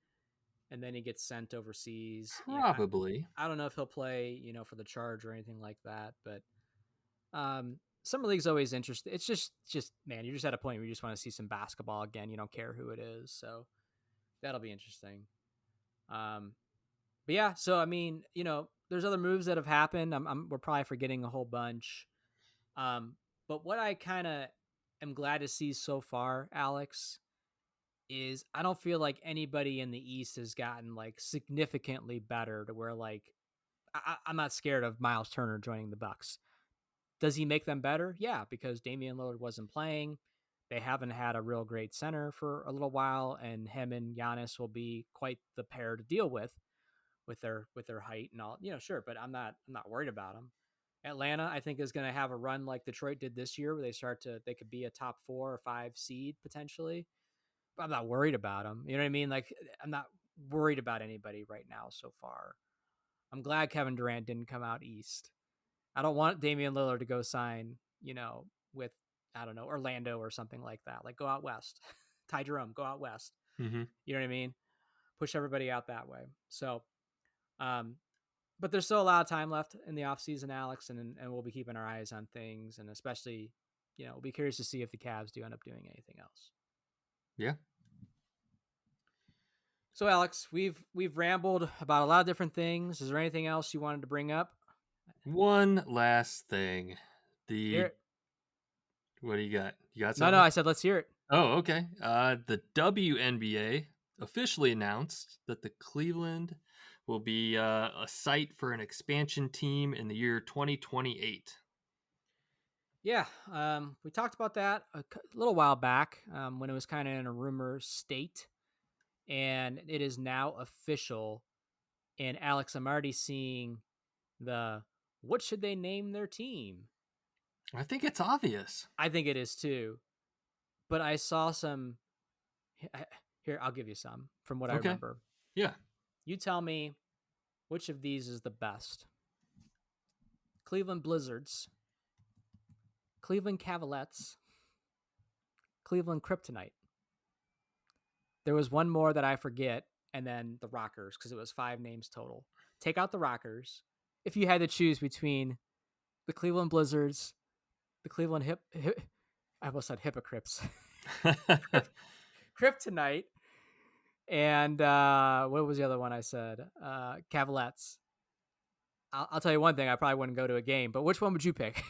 and then he gets sent overseas. Probably. Yeah, I don't know if he'll play, for the Charge or anything like that. But summer league's always interesting. It's just man, you're just at a point where you just want to see some basketball again. You don't care who it is, so that'll be interesting. But yeah, so I mean, there's other moves that have happened. We're probably forgetting a whole bunch. But what I kind of am glad to see so far, Alex, is I don't feel like anybody in the East has gotten like significantly better to where like I'm not scared of Miles Turner joining the Bucks. Does he make them better? Yeah, because Damian Lillard wasn't playing. They haven't had a real great center for a little while, and him and Giannis will be quite the pair to deal with their height and all. Sure, but I'm not worried about them. Atlanta, I think, is going to have a run like Detroit did this year, where they could be a top 4 or 5 seed potentially. But I'm not worried about them. You know what I mean? Like, I'm not worried about anybody right now so far. I'm glad Kevin Durant didn't come out east. I don't want Damian Lillard to go sign, with, I don't know, Orlando or something like that. Like, go out west. Ty Jerome, go out west. Mm-hmm. You know what I mean? Push everybody out that way. So, but there's still a lot of time left in the offseason, Alex, and we'll be keeping our eyes on things, and especially, we'll be curious to see if the Cavs do end up doing anything else. Yeah. So, Alex, we've rambled about a lot of different things. Is there anything else you wanted to bring up? One last thing. Hear it. What do you got? You got No, something? I said let's hear it. Oh, okay. The WNBA officially announced that the Cleveland will be a site for an expansion team in the year 2028. Yeah, we talked about that a little while back when it was kind of in a rumor state, and it is now official. And Alex, I'm already seeing what should they name their team? I think it's obvious. I think it is too, but I saw some. Here, I'll give you some from what I remember. Yeah. You tell me which of these is the best. Cleveland Blizzards, Cleveland Cavaliers, Cleveland Kryptonite. There was one more that I forget, and then the Rockers, because it was 5 names total. Take out the Rockers. If you had to choose between the Cleveland Blizzards, the Cleveland I almost said Hypocrites, Kryptonite, and what was the other one I said? Cavalettes. I'll tell you one thing, I probably wouldn't go to a game, but which one would you pick?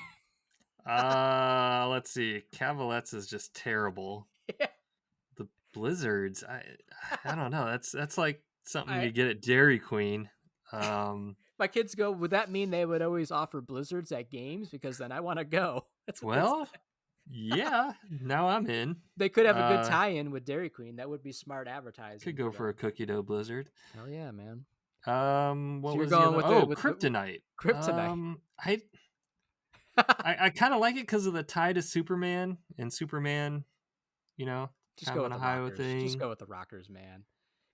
Let's see. Cavalettes is just terrible. Yeah. The Blizzards, I don't know. That's like something you I get at Dairy Queen. My kids go, would that mean they would always offer Blizzards at games? Because then I want to go. That's what well, yeah. Now I'm in. they could have a good tie-in with Dairy Queen. That would be smart advertising. Could go for a cookie dough Blizzard. Hell yeah, man. What So was you're going the with other? with Kryptonite. Kryptonite. I kind of like it because of the tie to Superman, and Superman, just kind go of with an the Ohio Rockers. thing. Just go with the Rockers, man.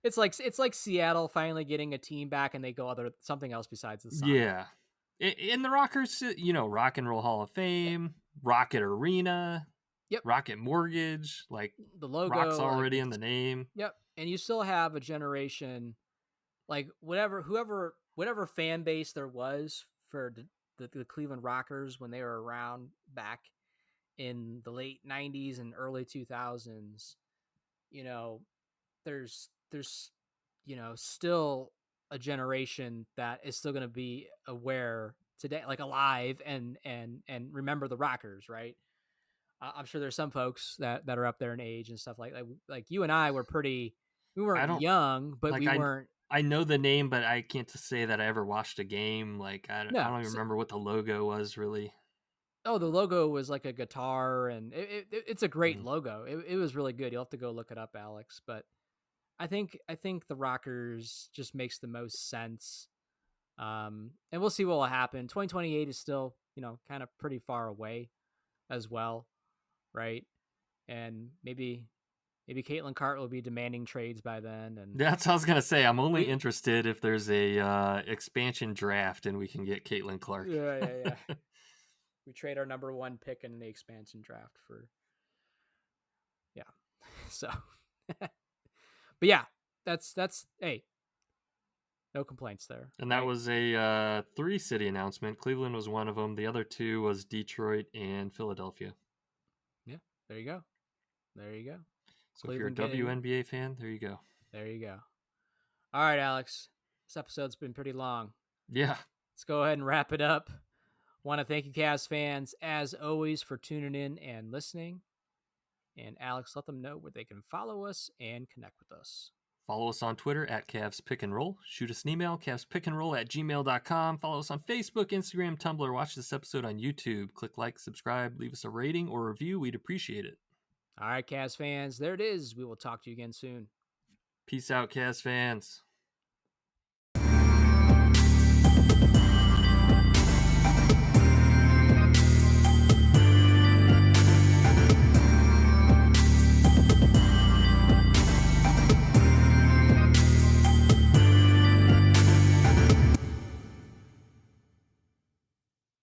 It's like Seattle finally getting a team back, and they go something else besides the Sun. Yeah, in the Rockers, Rock and Roll Hall of Fame, Rocket Arena, Rocket Mortgage, like the logo, Rock's already in the name. Yep, and you still have a generation like whatever fan base there was for the Cleveland Rockers when they were around back in the late 90s and early 2000s, you know, there's still a generation that is still going to be aware today, like alive and remember the Rockers, right? I'm sure there's some folks that are up there in age and stuff like you and I were pretty. We I weren't don't young, but like we weren't. I know the name, but I can't to say that I ever watched a game. Like I No. don't even remember what the logo was really. Oh, the logo was like a guitar, and it's a great Mm. logo. It was really good. You'll have to go look it up, Alex. But I think the Rockers just makes the most sense. And we'll see what will happen. 2028 is still, kind of pretty far away as well, right? And maybe Caitlin Cart will be demanding trades by then, and That's what I was gonna say. I'm only we interested if there's a expansion draft and we can get Caitlin Clark. yeah. We trade our number 1 pick in the expansion draft for yeah. So, but yeah, that's hey, no complaints there, And that right? was a 3-city announcement. Cleveland was one of them. The other 2 was Detroit and Philadelphia. Yeah, there you go. There you go. So if you're a Cleveland getting WNBA fan, there you go. there you go. All right, Alex. This episode's been pretty long. Yeah. Let's go ahead and wrap it up. Want to thank you, Cavs fans, as always, for tuning in and listening. And Alex, let them know where they can follow us and connect with us. Follow us on Twitter at Cavs Pick and Roll. Shoot us an email, cavspickandroll@gmail.com. Follow us on Facebook, Instagram, Tumblr. Watch this episode on YouTube. Click like, subscribe, leave us a rating or review. We'd appreciate it. All right, Cavs fans, there it is. We will talk to you again soon. Peace out, Cavs fans.